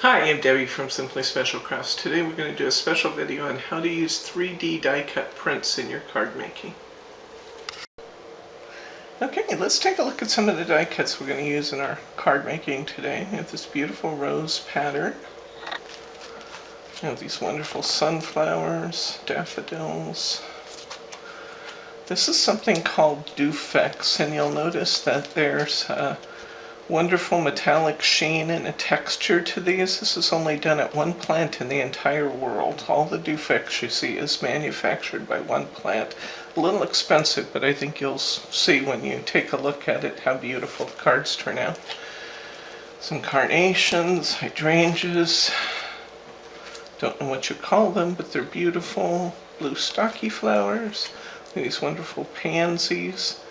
Hi, I'm Debbie from Simply Special Crafts. Today we're going to do a special video on how to use 3D die cut prints in your card making. Okay, let's take a look at some of the die cuts we're going to use in our card making today. We have this beautiful rose pattern. We have these wonderful sunflowers, daffodils. This is something called dufex, and you'll notice that there's wonderful metallic sheen and a texture to these. This is only done at one plant in the entire world. All the dufex you see is manufactured by one plant. A little expensive, but I think you'll see when you take a look at it how beautiful the cards turn out. Some carnations, hydrangeas. Don't know what you call them, but they're beautiful. Blue stocky flowers. These wonderful pansies.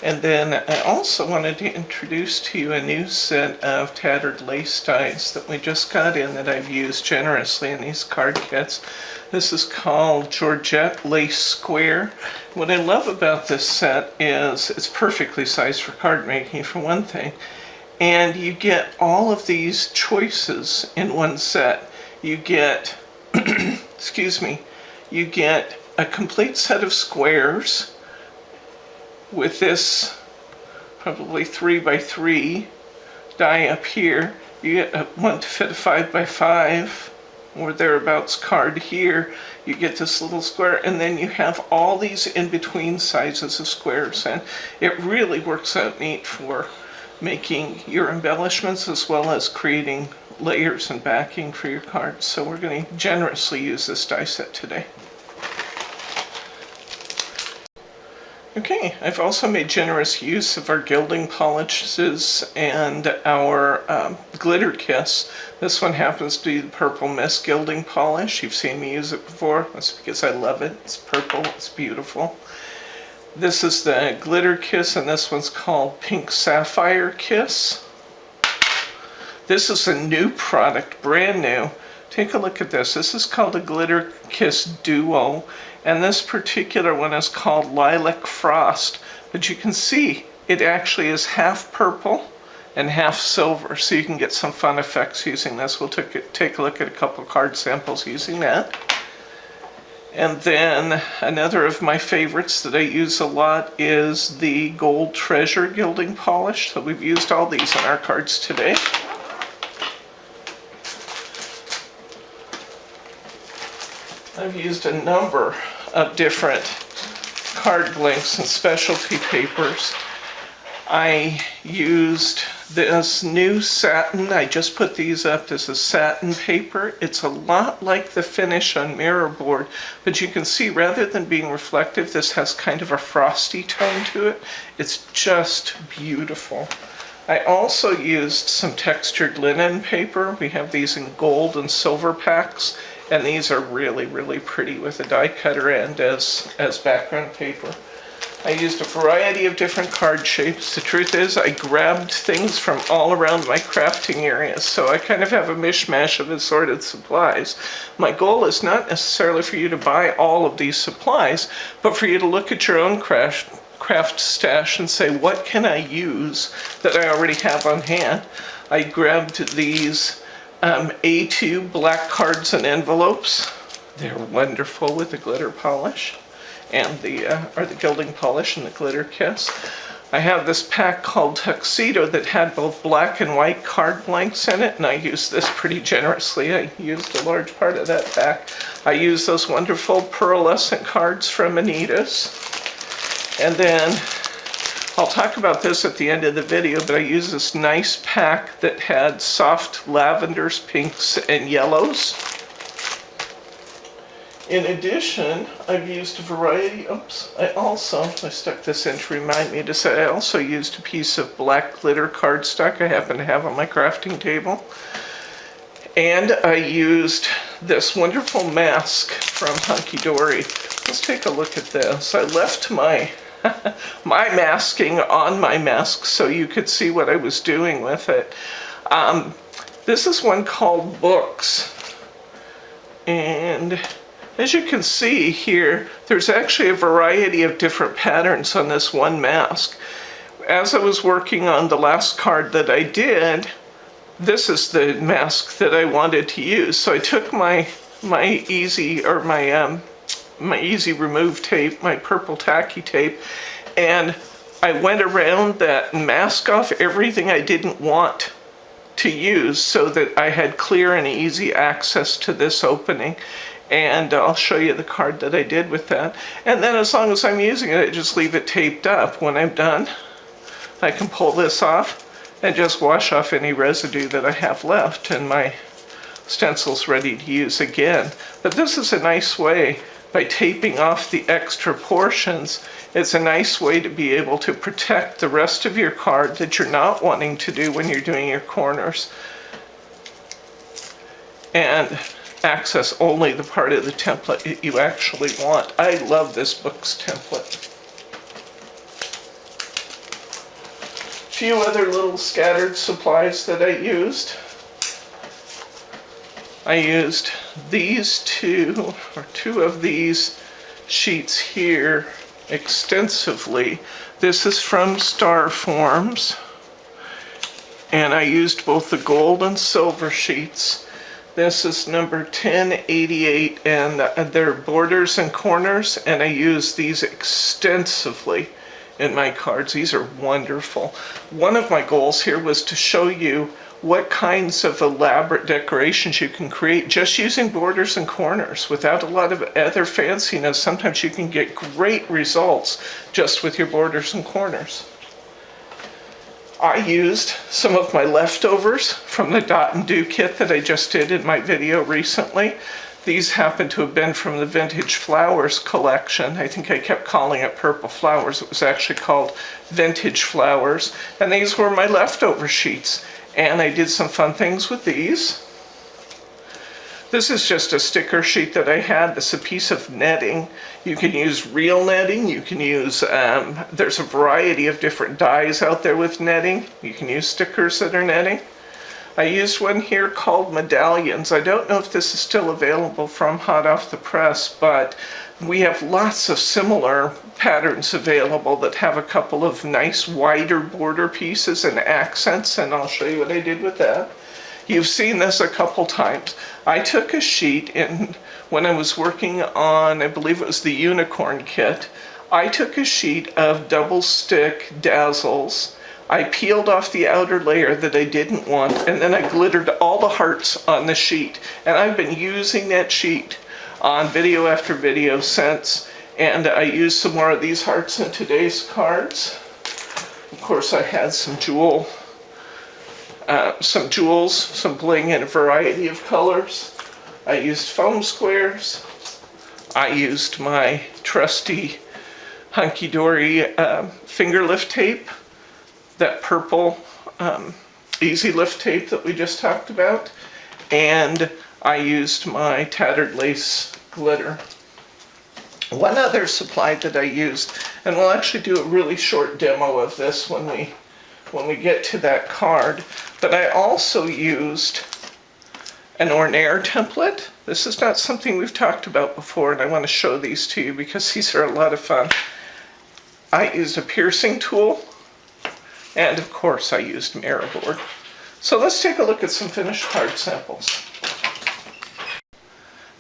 And then I also wanted to introduce to you a new set of tattered lace dies that we just got in that I've used generously in these card kits. This is called Georgette Lace Square. What I love about this set is it's perfectly sized for card making, for one thing. And you get all of these choices in one set. You get, excuse me, you get a complete set of squares with this probably 3x3 die up here. You get one to fit a 5x5 or thereabouts card here. You get this little square, and then you have all these in-between sizes of squares, and it really works out neat for making your embellishments as well as creating layers and backing for your cards. So we're going to generously use this die set today. Okay, I've also made generous use of our gilding polishes and our glitter kiss. This one happens to be the Purple Mist gilding polish. You've seen me use it before. That's because I love it. It's purple, it's beautiful. This is the glitter kiss, and this one's called Pink Sapphire Kiss. This is a new product, brand new. Take a look at this. This is called a Glitter Kiss Duo, and this particular one is called Lilac Frost. But you can see it actually is half purple and half silver, so you can get some fun effects using this. We'll take a look at a couple card samples using that. And then another of my favorites that I use a lot is the Gold Treasure gilding polish. So we've used all these on our cards today. I've used a number of different card blanks and specialty papers. I used this new satin. I just put these up. This is satin paper. It's a lot like the finish on mirror board, but you can see rather than being reflective, this has kind of a frosty tone to it. It's just beautiful. I also used some textured linen paper. We have these in gold and silver packs, and these are really, really pretty with a die cutter and as background paper. I used a variety of different card shapes. The truth is, I grabbed things from all around my crafting area, so I kind of have a mishmash of assorted supplies. My goal is not necessarily for you to buy all of these supplies, but for you to look at your own craft stash and say, what can I use that I already have on hand? I grabbed these A2 black cards and envelopes. They're wonderful with the glitter polish and the gilding polish and the glitter kiss. I have this pack called Tuxedo that had both black and white card blanks in it, and I used this pretty generously. I used a large part of that pack. I used those wonderful pearlescent cards from Anita's. And then I'll talk about this at the end of the video, but I used this nice pack that had soft lavenders, pinks, and yellows. In addition, I've used a variety, I stuck this in to remind me to say, I also used a piece of black glitter cardstock I happen to have on my crafting table. And I used this wonderful mask from Hunky Dory. Let's take a look at this. I left my masking on my mask so you could see what I was doing with it. This is one called Books. And as you can see here, there's actually a variety of different patterns on this one mask. As I was working on the last card that I did, this is the mask that I wanted to use. So I took my easy remove tape, my purple tacky tape, and I went around that and masked off everything I didn't want to use so that I had clear and easy access to this opening. And I'll show you the card that I did with that. And then as long as I'm using it, I just leave it taped up. When I'm done, I can pull this off and just wash off any residue that I have left, and my stencil's ready to use again. But this is a nice way, by taping off the extra portions, it's a nice way to be able to protect the rest of your card that you're not wanting to do when you're doing your corners, and access only the part of the template that you actually want. I love this book's template. A few other little scattered supplies that I used. I used these two of these sheets here extensively. This is from Star Forms, and I used both the gold and silver sheets. This is number 1088, and they're borders and corners, and I use these extensively in my cards. These are wonderful. One of my goals here was to show you what kinds of elaborate decorations you can create just using borders and corners without a lot of other fanciness. Sometimes you can get great results just with your borders and corners. I used some of my leftovers from the Dot and Do kit that I just did in my video recently. These happen to have been from the Vintage Flowers collection. I think I kept calling it Purple Flowers. It was actually called Vintage Flowers. And these were my leftover sheets. And I did some fun things with these. This is just a sticker sheet that I had. This is a piece of netting. You can use real netting. You can use, there's a variety of different dyes out there with netting. You can use stickers that are netting. I used one here called Medallions. I don't know if this is still available from Hot Off the Press, but we have lots of similar patterns available that have a couple of nice wider border pieces and accents, and I'll show you what I did with that. You've seen this a couple times. I took a sheet when I was working on, I believe it was the Unicorn kit, I took a sheet of double stick Dazzles. I peeled off the outer layer that I didn't want, and then I glittered all the hearts on the sheet. And I've been using that sheet on video after video since, and I used some more of these hearts in today's cards. Of course, I had some jewels, some bling in a variety of colors. I used foam squares. I used my trusty hunky-dory finger lift tape, that purple easy lift tape that we just talked about, and I used my tattered lace glitter. One other supply that I used, and we'll actually do a really short demo of this when we get to that card, but I also used an ornaire template. This is not something we've talked about before, and I want to show these to you because these are a lot of fun. I used a piercing tool, and of course I used mirror board. So let's take a look at some finished card samples.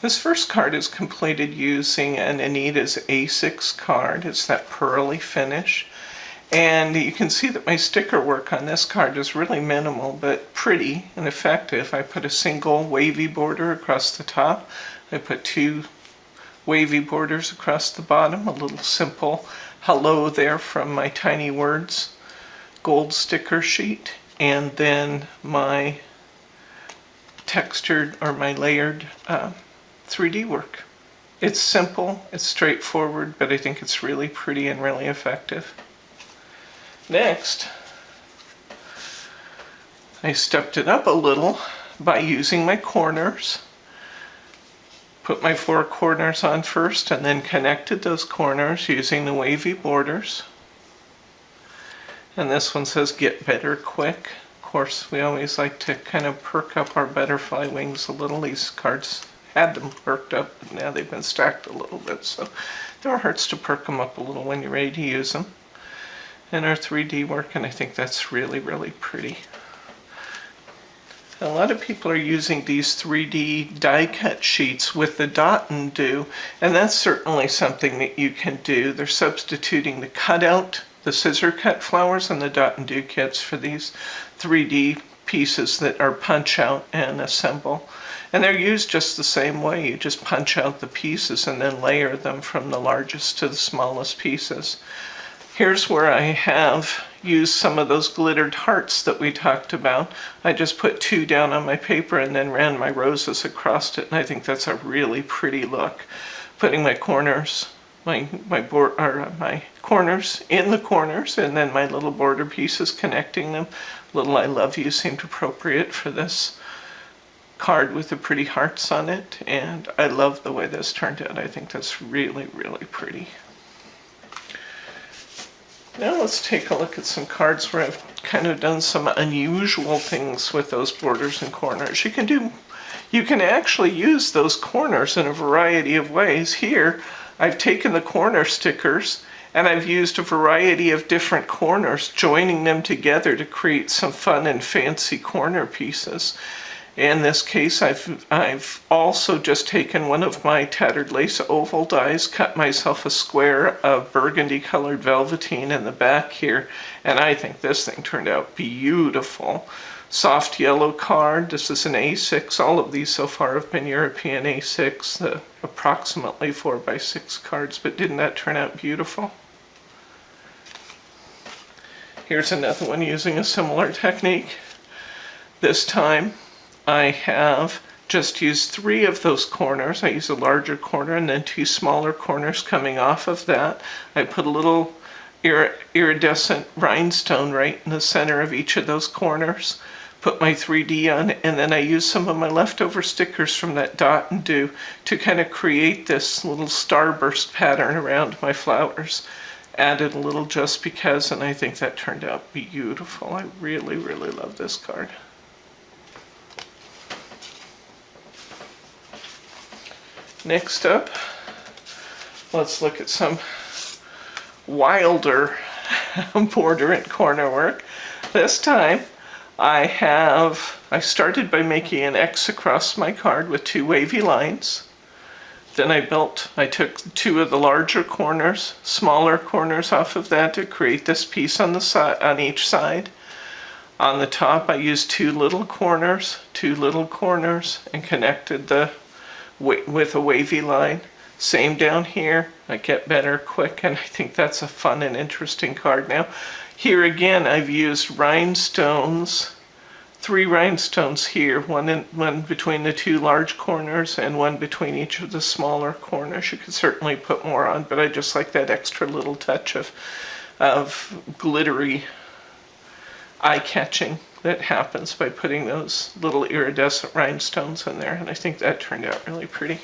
This first card is completed using an Anita's A6 card. It's that pearly finish. And you can see that my sticker work on this card is really minimal, but pretty and effective. I put a single wavy border across the top. I put two wavy borders across the bottom, a little simple hello there from my Tiny Words gold sticker sheet, and then my textured or my layered 3D work. It's simple, it's straightforward, but I think it's really pretty and really effective. Next, I stepped it up a little by using my corners. Put my 4 corners on first and then connected those corners using the wavy borders. And this one says get better quick. Of course, we always like to kind of perk up our butterfly wings a little. These cards had them perked up, but now they've been stacked a little bit, so it never hurts to perk them up a little when you're ready to use them. And our 3D work, and I think that's really, really pretty. A lot of people are using these 3D die cut sheets with the dot and do, and that's certainly something that you can do. They're substituting the cutout, the scissor cut flowers and the dot and do kits for these 3D pieces that are punch out and assemble. And they're used just the same way. You just punch out the pieces and then layer them from the largest to the smallest pieces. Here's where I have used some of those glittered hearts that we talked about. I just put 2 down on my paper and then ran my roses across it, and I think that's a really pretty look. Putting my corners, my corners in the corners, and then my little border pieces connecting them. Little I love you seemed appropriate for this card with the pretty hearts on it, and I love the way this turned out. I think that's really, really pretty. Now let's take a look at some cards where I've kind of done some unusual things with those borders and corners. You can actually use those corners in a variety of ways. Here, I've taken the corner stickers and I've used a variety of different corners, joining them together to create some fun and fancy corner pieces. In this case, I've also just taken one of my tattered lace oval dies, cut myself a square of burgundy colored velveteen in the back here, and I think this thing turned out beautiful. Soft yellow card, this is an A6. All of these so far have been European A6, the approximately 4x6 cards, but didn't that turn out beautiful? Here's another one using a similar technique. This time, I have just used 3 of those corners. I use a larger corner and then 2 smaller corners coming off of that. I put a little iridescent rhinestone right in the center of each of those corners. Put my 3D on, and then I use some of my leftover stickers from that dot and do to kind of create this little starburst pattern around my flowers. Added a little just because, and I think that turned out beautiful. I really, really love this card. Next up, let's look at some wilder border and corner work. This time I started by making an X across my card with 2 wavy lines. Then I took 2 of the larger corners, smaller corners off of that to create this piece on the side, on each side. On the top I used 2 little corners, and connected with a wavy line. Same down here. I get better quick, and I think that's a fun and interesting card now. Here again, I've used rhinestones, 3 rhinestones here, one between the 2 large corners and one between each of the smaller corners. You could certainly put more on, but I just like that extra little touch of glittery eye-catching that happens by putting those little iridescent rhinestones in there, and I think that turned out really pretty.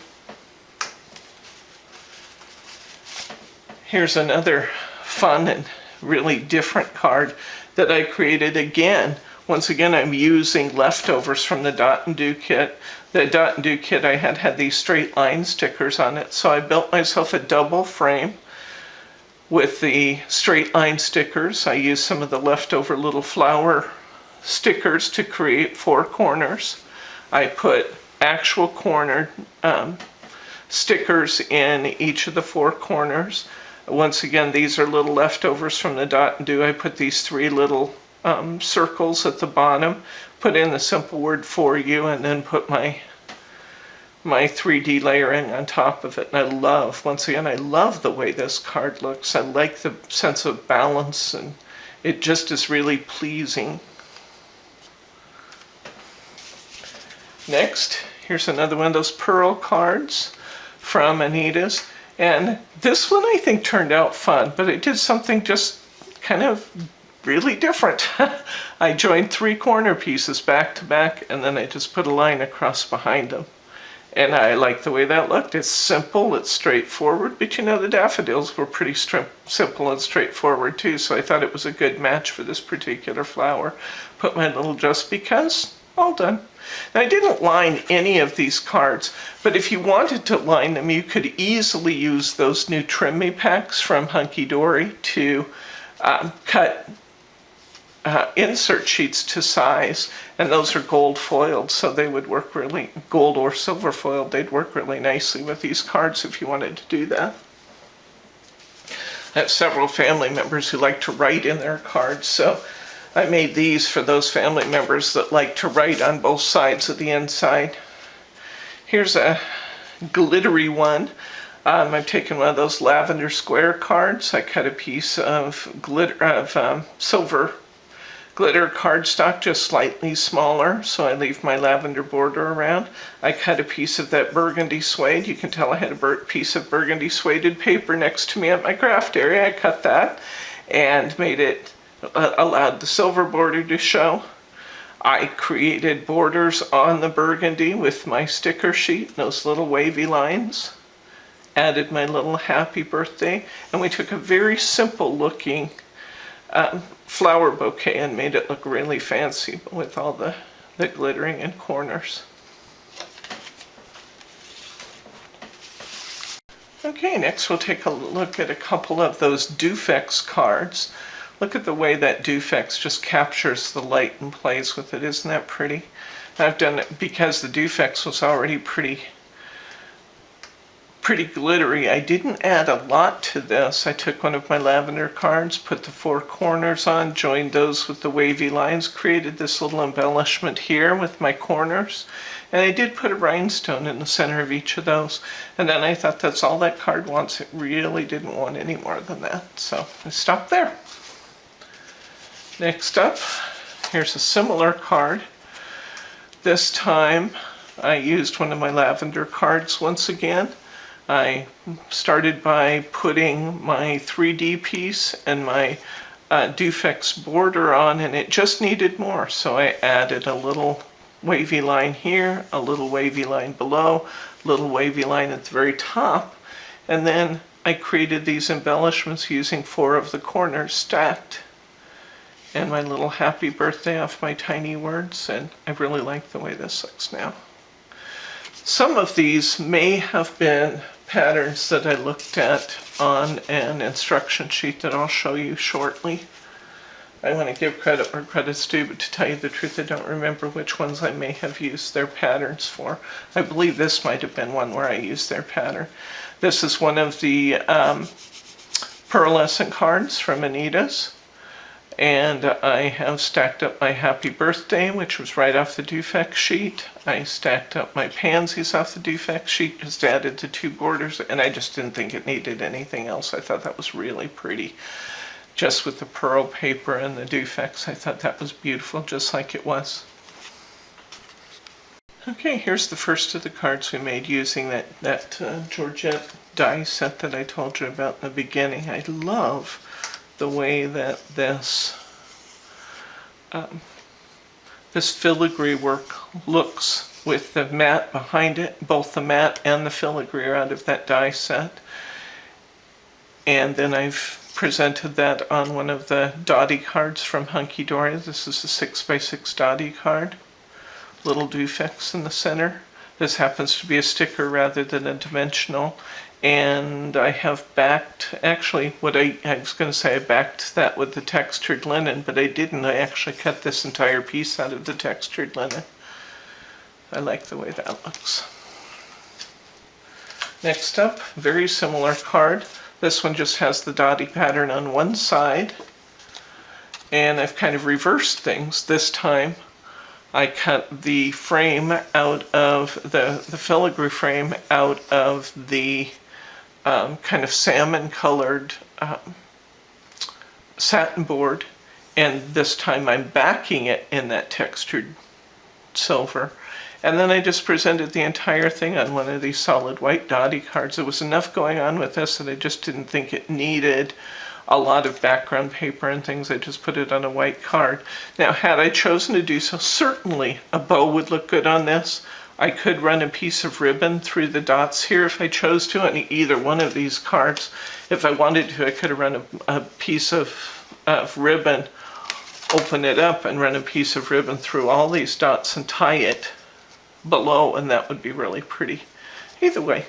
Here's another fun and really different card that I created again. Once again, I'm using leftovers from the dot and do kit. The dot and do kit I had these straight line stickers on it, so I built myself a double frame with the straight line stickers. I used some of the leftover little flower stickers to create 4 corners. I put actual corner stickers in each of the 4 corners. Once again, these are little leftovers from the dot and do. I put these 3 little circles at the bottom, put in the simple word for you, and then put my 3D layering on top of it. And I love the way this card looks. I like the sense of balance, and it just is really pleasing. Next, here's another one of those pearl cards from Anita's. And this one I think turned out fun, but it did something just kind of really different. I joined 3 corner pieces back to back, and then I just put a line across behind them. And I like the way that looked. It's simple, it's straightforward, but you know, the daffodils were pretty simple and straightforward too, so I thought it was a good match for this particular flower. Put my little just because, all done. Now, I didn't line any of these cards, but if you wanted to line them, you could easily use those new Trim Me packs from Hunky Dory to cut insert sheets to size, and those are gold foiled, so they would work really, gold or silver foiled, they'd work really nicely with these cards if you wanted to do that. I have several family members who like to write in their cards, so I made these for those family members that like to write on both sides of the inside. Here's a glittery one. I've taken one of those lavender square cards. I cut a piece of silver glitter cardstock, just slightly smaller, so I leave my lavender border around. I cut a piece of that burgundy suede. You can tell I had a piece of burgundy suede paper next to me at my craft area. I cut that and made it, allowed the silver border to show. I created borders on the burgundy with my sticker sheet, those little wavy lines. Added my little happy birthday, and we took a very simple looking flower bouquet and made it look really fancy with all the glittering in corners. Okay, next we'll take a look at a couple of those Dufex cards. Look at the way that Dufex just captures the light and plays with it. Isn't that pretty? I've done it because the Dufex was already pretty glittery. I didn't add a lot to this. I took one of my lavender cards, put the four corners on, joined those with the wavy lines, created this little embellishment here with my corners, and I did put a rhinestone in the center of each of those. And then I thought that's all that card wants. It really didn't want any more than that, so I stopped there. Next up, here's a similar card. This time I used one of my lavender cards once again. I started by putting my 3D piece and my Dufex border on, and it just needed more. So I added a little wavy line here, a little wavy line below, a little wavy line at the very top, and then I created these embellishments using 4 of the corners stacked. And my little happy birthday off my tiny words, and I really like the way this looks now. Some of these may have been patterns that I looked at on an instruction sheet that I'll show you shortly. I want to give credit where credit's due, but to tell you the truth, I don't remember which ones I may have used their patterns for. I believe this might have been one where I used their pattern. This is one of the pearlescent cards from Anita's. And I have stacked up my happy birthday, which was right off the Dufex sheet. I stacked up my pansies off the Dufex sheet, just added the 2 borders, and I just didn't think it needed anything else. I thought that was really pretty. Just with the pearl paper and the Dufex, I thought that was beautiful, just like it was. Okay, here's the first of the cards we made using that Georgette die set that I told you about in the beginning. I love the way that this filigree work looks with the mat behind it. Both the mat and the filigree are out of that die set. And then I've presented that on one of the Dottie cards from Hunky Dory. This is a 6x6 Dottie card. Little Dufex in the center. This happens to be a sticker rather than a dimensional. And I have backed, actually, I was going to say I backed that with the textured linen, but I didn't. I actually cut this entire piece out of the textured linen. I like the way that looks. Next up, very similar card. This one just has the Dottie pattern on one side. And I've kind of reversed things. This time I cut the frame out of, the filigree frame out of the kind of salmon colored satin board, and this time I'm backing it in that textured silver. And then I just presented the entire thing on one of these solid white Dottie cards. There was enough going on with this that I just didn't think it needed a lot of background paper and things. I just put it on a white card. Now, had I chosen to do so, certainly a bow would look good on this. I could run a piece of ribbon through the dots here if I chose to on either one of these cards. If I wanted to, I could have run a piece of ribbon, open it up and run a piece of ribbon through all these dots and tie it below, and that would be really pretty. Either way.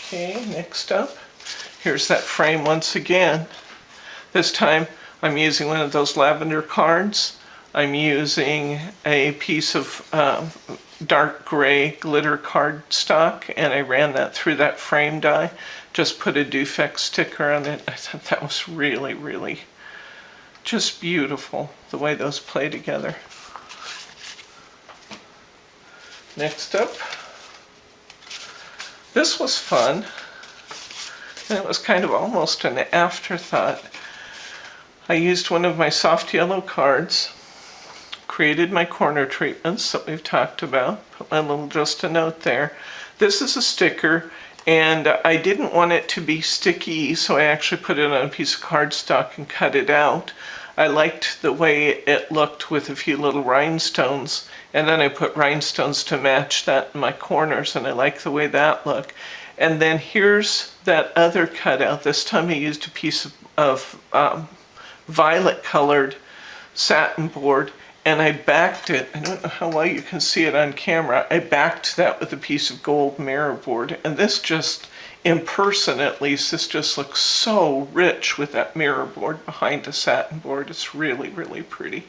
Okay, next up, here's that frame once again. This time I'm using one of those lavender cards. I'm using a piece of dark gray glitter cardstock, and I ran that through that frame die. Just put a Defect sticker on it. I thought that was really, really just beautiful, the way those play together. Next up, this was fun, and it was kind of almost an afterthought. I used one of my soft yellow cards, created my corner treatments that we've talked about, put my little just a note there. This is a sticker, and I didn't want it to be sticky, so I actually put it on a piece of cardstock and cut it out. I liked the way it looked with a few little rhinestones, and then I put rhinestones to match that in my corners, and I like the way that looked. And then here's that other cutout. This time I used a piece of violet colored satin board, and I backed it. I don't know how well you can see it on camera. I backed that with a piece of gold mirror board, and this just, in person at least, this just looks so rich with that mirror board behind the satin board. It's really, really pretty.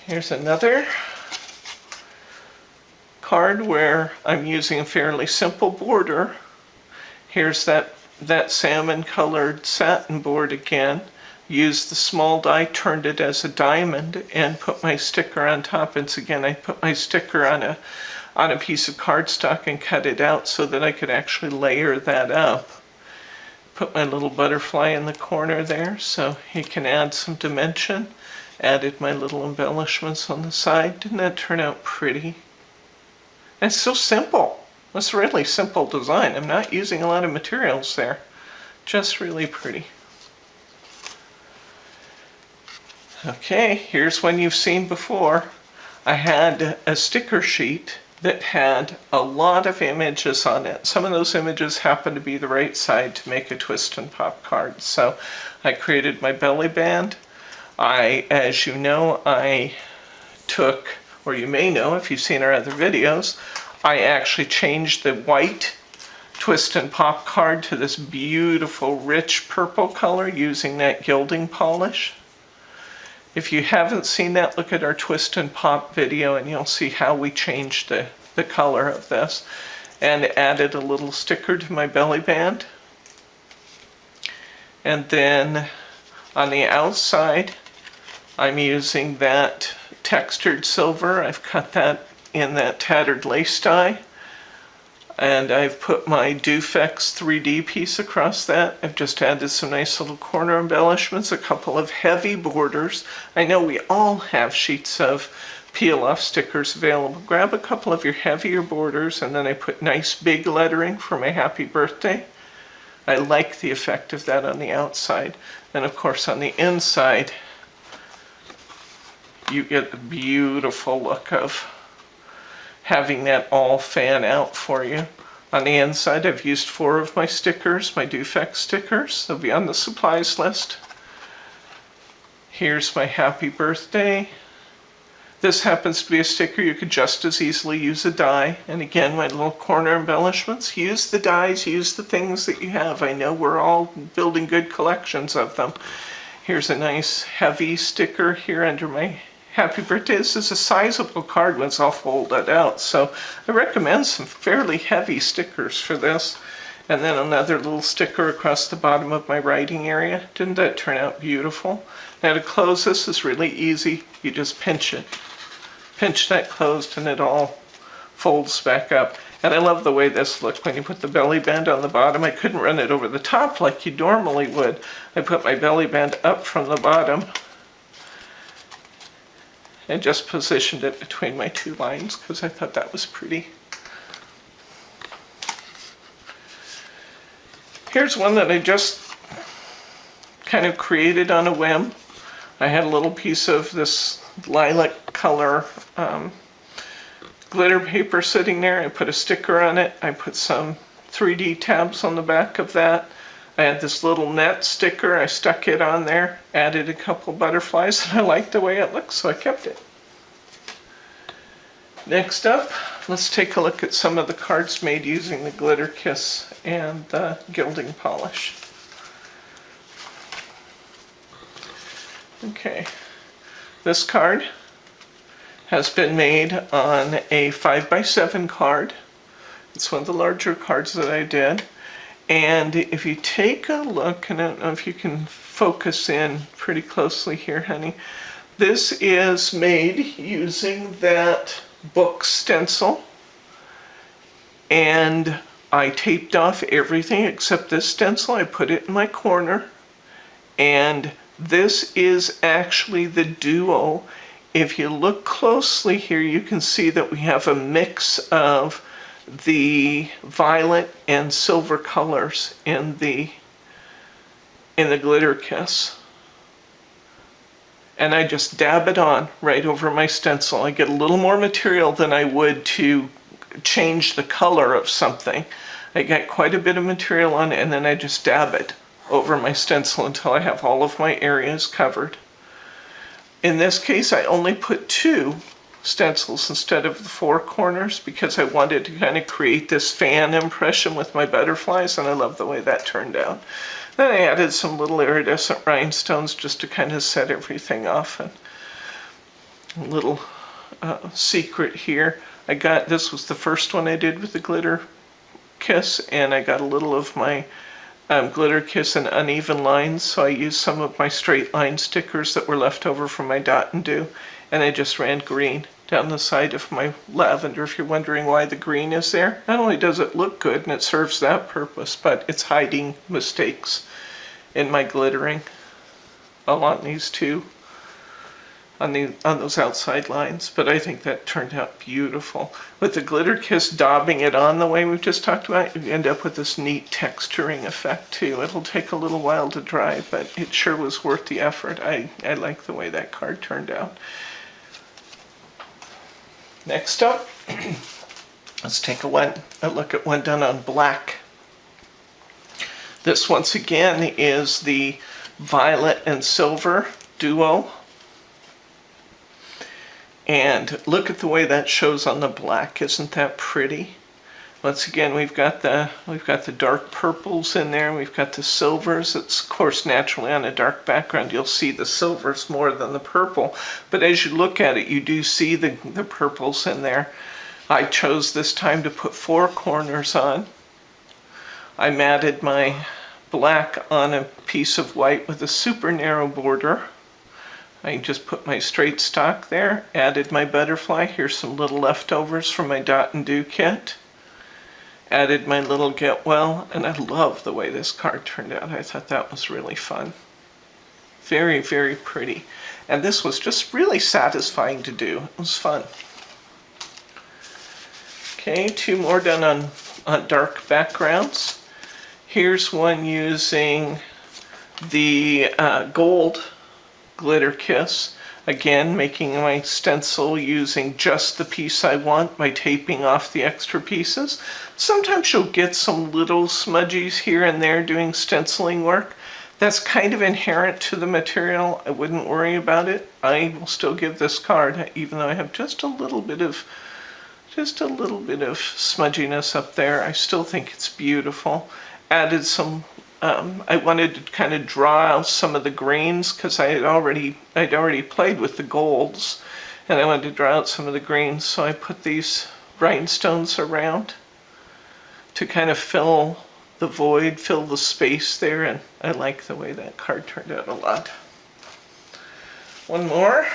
Here's another card where I'm using a fairly simple border. Here's that salmon colored satin board again. Used the small die, turned it as a diamond, and put my sticker on top. And again, I put my sticker on a piece of cardstock and cut it out so that I could actually layer that up. Put my little butterfly in the corner there so you can add some dimension. Added my little embellishments on the side. Didn't that turn out pretty? And it's so simple. It's a really simple design. I'm not using a lot of materials there. Just really pretty. Okay, here's one you've seen before. I had a sticker sheet that had a lot of images on it. Some of those images happened to be the right side to make a twist and pop card. So I created my belly band. As you know, I took, or you may know if you've seen our other videos, I actually changed the white twist and pop card to this beautiful rich purple color using that gilding polish. If you haven't seen that, look at our twist and pop video and you'll see how we changed the color of this, and added a little sticker to my belly band. And then on the outside, I'm using that textured silver. I've cut that in that tattered lace die, and I've put my Defects 3D piece across that. I've just added some nice little corner embellishments, a couple of heavy borders. I know we all have sheets of peel-off stickers available. Grab a couple of your heavier borders, and then I put nice big lettering for my happy birthday. I like the effect of that on the outside. And of course on the inside, you get the beautiful look of having that all fan out for you. On the inside, I've used 4 of my stickers, my Defect stickers. They'll be on the supplies list. Here's my happy birthday. This happens to be a sticker. You could just as easily use a die. And again, my little corner embellishments. Use the dies, use the things that you have. I know we're all building good collections of them. Here's a nice heavy sticker here under my happy birthday. This is a sizable card when it's all folded out, so I recommend some fairly heavy stickers for this. And then another little sticker across the bottom of my writing area. Didn't that turn out beautiful? Now to close this is really easy. You just pinch it. Pinch that closed and it all folds back up. And I love the way this looked when you put the belly band on the bottom. I couldn't run it over the top like you normally would. I put my belly band up from the bottom and just positioned it between my 2 lines because I thought that was pretty. Here's one that I just kind of created on a whim. I had a little piece of this lilac color glitter paper sitting there. I put a sticker on it. I put some 3D tabs on the back of that. I had this little net sticker. I stuck it on there, added a couple butterflies, and I liked the way it looked, so I kept it. Next up, let's take a look at some of the cards made using the glitter kiss and the gilding polish. Okay, this card has been made on a 5x7 card. It's one of the larger cards that I did. And if you take a look, and I don't know if you can focus in pretty closely here, honey. This is made using that book stencil. And I taped off everything except this stencil. I put it in my corner. And this is actually the duo. If you look closely here, you can see that we have a mix of the violet and silver colors in the glitter kiss. And I just dab it on right over my stencil. I get a little more material than I would to change the color of something. I get quite a bit of material on it, and then I just dab it over my stencil until I have all of my areas covered. In this case, I only put 2 stencils instead of the 4 corners because I wanted to kind of create this fan impression with my butterflies, and I love the way that turned out. Then I added some little iridescent rhinestones just to kind of set everything off. And a little secret here, this was the first one I did with the glitter kiss, and I got a little of my glitter kiss in uneven lines, so I used some of my straight line stickers that were left over from my dot and do, and I just ran green down the side of my lavender. If you're wondering why the green is there, not only does it look good and it serves that purpose, but it's hiding mistakes in my glittering along these two, on those outside lines. But I think that turned out beautiful. With the glitter kiss daubing it on the way we've just talked about, you end up with this neat texturing effect too. It'll take a little while to dry, but it sure was worth the effort. I like the way that card turned out. Next up, let's take a look at one done on black. This once again is the violet and silver duo. And look at the way that shows on the black. Isn't that pretty? Once again, we've got the dark purples in there. We've got the silvers. It's of course naturally on a dark background. You'll see the silvers more than the purple. But as you look at it, you do see the purples in there. I chose this time to put 4 corners on. I matted my black on a piece of white with a super narrow border. I just put my straight stock there, added my butterfly. Here's some little leftovers from my dot and do kit. Added my little get well, and I love the way this card turned out. I thought that was really fun. Very, very pretty. And this was just really satisfying to do. It was fun. Okay, 2 more done on dark backgrounds. Here's one using the gold glitter kiss. Again, making my stencil using just the piece I want by taping off the extra pieces. Sometimes you'll get some little smudgies here and there doing stenciling work. That's kind of inherent to the material. I wouldn't worry about it. I will still give this card, even though I have just a little bit of smudginess up there. I still think it's beautiful. Added some I wanted to kind of draw out some of the greens because I'd already played with the golds, and I wanted to draw out some of the greens, so I put these rhinestones around to kind of fill the void, fill the space there, and I like the way that card turned out a lot. One more.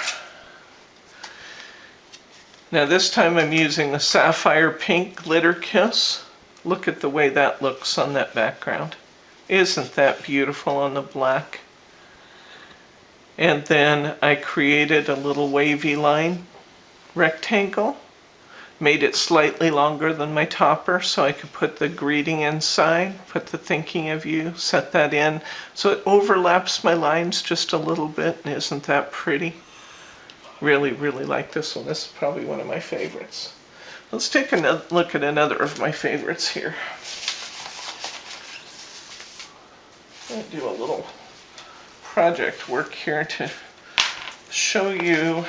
Now this time I'm using the sapphire pink glitter kiss. Look at the way that looks on that background. Isn't that beautiful on the black? And then I created a little wavy line rectangle, made it slightly longer than my topper so I could put the greeting inside, put the thinking of you, set that in so it overlaps my lines just a little bit. And isn't that pretty? Really, really like this one. This is probably one of my favorites. Let's take a look at another of my favorites here. I'm going to do a little project work here to show you.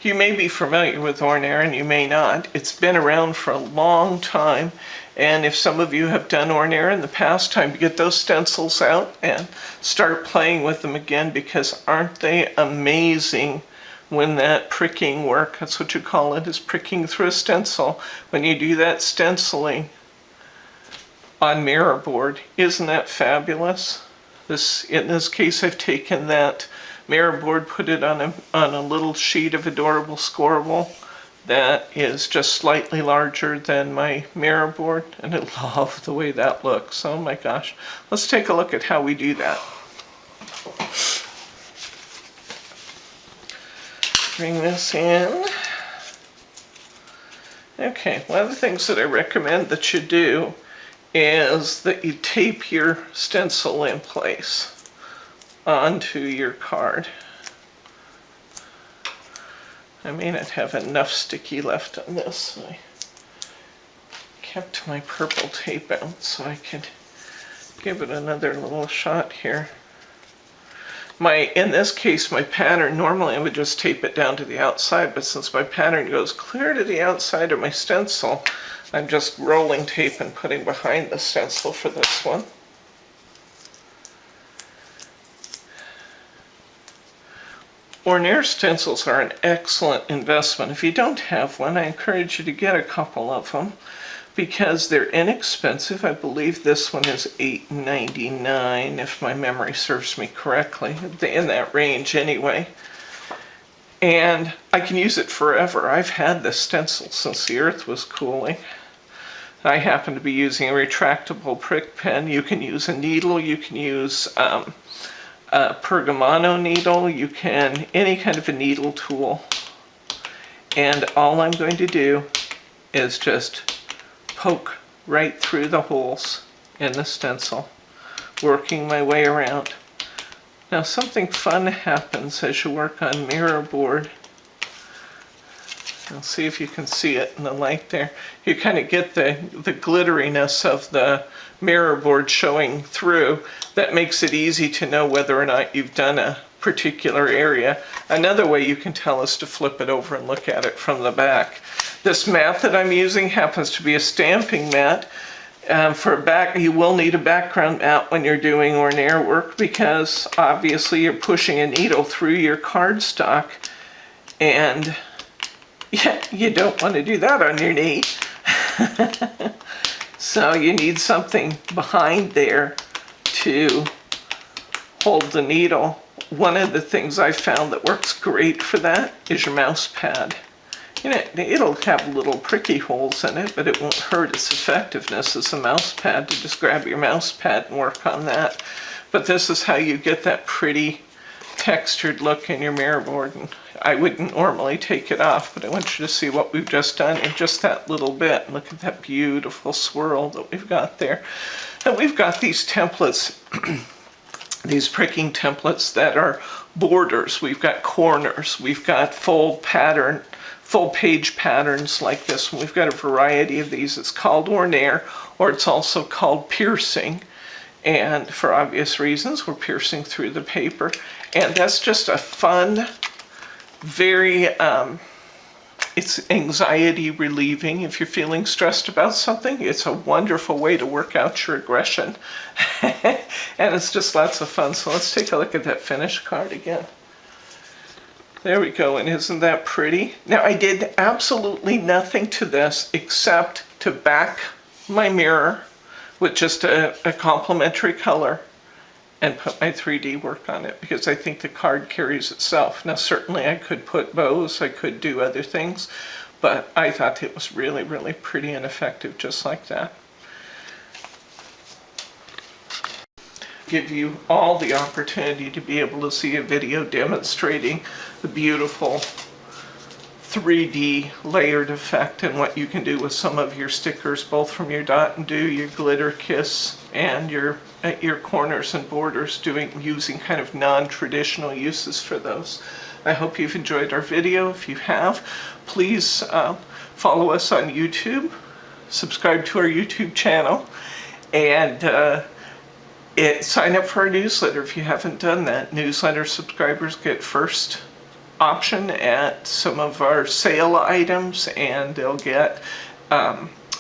You may be familiar with Ornair and you may not. It's been around for a long time. And if some of you have done Ornair in the past, time to get those stencils out and start playing with them again, because aren't they amazing when that pricking work, that's what you call it, is pricking through a stencil. When you do that stenciling on mirror board, isn't that fabulous? In this case, I've taken that mirror board, put it on a little sheet of adorable scoreable that is just slightly larger than my mirror board, and I love the way that looks. Oh my gosh. Let's take a look at how we do that. Bring this in. Okay, one of the things that I recommend that you do is that you tape your stencil in place onto your card. I may not have enough sticky left on this, so I kept my purple tape out so I could give it another little shot here. In this case, my pattern, normally I would just tape it down to the outside, but since my pattern goes clear to the outside of my stencil, I'm just rolling tape and putting behind the stencil for this one. Ornair stencils are an excellent investment. If you don't have one, I encourage you to get a couple of them because they're inexpensive. I believe this one is $8.99 if my memory serves me correctly, in that range anyway. And I can use it forever. I've had this stencil since the earth was cooling. I happen to be using a retractable prick pen. You can use a needle, you can use a pergamano needle, you can, any kind of a needle tool. And all I'm going to do is just poke right through the holes in the stencil, working my way around. Now something fun happens as you work on mirror board. I'll see if you can see it in the light there. You kind of get the glitteriness of the mirror board showing through. That makes it easy to know whether or not you've done a particular area. Another way you can tell is to flip it over and look at it from the back. This mat that I'm using happens to be a stamping mat. For a back, you will need a background mat when you're doing Ornair work because obviously you're pushing a needle through your cardstock, and yeah, you don't want to do that on your knee. So you need something behind there to hold the needle. One of the things I found that works great for that is your mouse pad. You know, it'll have little pricky holes in it, but it won't hurt its effectiveness as a mouse pad to just grab your mouse pad and work on that. But this is how you get that pretty textured look in your mirror board. And I wouldn't normally take it off, but I want you to see what we've just done in just that little bit. Look at that beautiful swirl that we've got there. And we've got these templates, these pricking templates that are borders. We've got corners. We've got full page patterns like this one. We've got a variety of these. It's called Ornair, or it's also called piercing. And for obvious reasons, we're piercing through the paper. And that's just a fun, very, it's anxiety relieving. If you're feeling stressed about something, it's a wonderful way to work out your aggression. And it's just lots of fun. So let's take a look at that finished card again. There we go, and isn't that pretty? Now I did absolutely nothing to this except to back my mirror with just a complementary color and put my 3D work on it because I think the card carries itself. Now certainly I could put bows, I could do other things, but I thought it was really, really pretty and effective just like that. Give you all the opportunity to be able to see a video demonstrating the beautiful 3D layered effect and what you can do with some of your stickers, both from your Dot and Do, your Glitter Kiss, and your corners and borders, using kind of non-traditional uses for those. I hope you've enjoyed our video. If you have, please follow us on YouTube, subscribe to our YouTube channel, and sign up for our newsletter if you haven't done that. Newsletter subscribers get first option at some of our sale items, and they'll get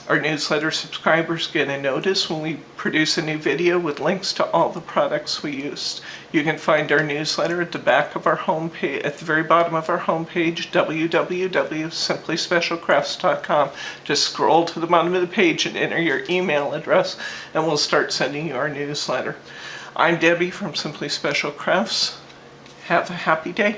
our newsletter subscribers get a notice when we produce a new video with links to all the products we used. You can find our newsletter at the back of our homepage, at the very bottom of our homepage, www.simplyspecialcrafts.com. Just scroll to the bottom of the page and enter your email address, and we'll start sending you our newsletter. I'm Debbie from Simply Special Crafts. Have a happy day.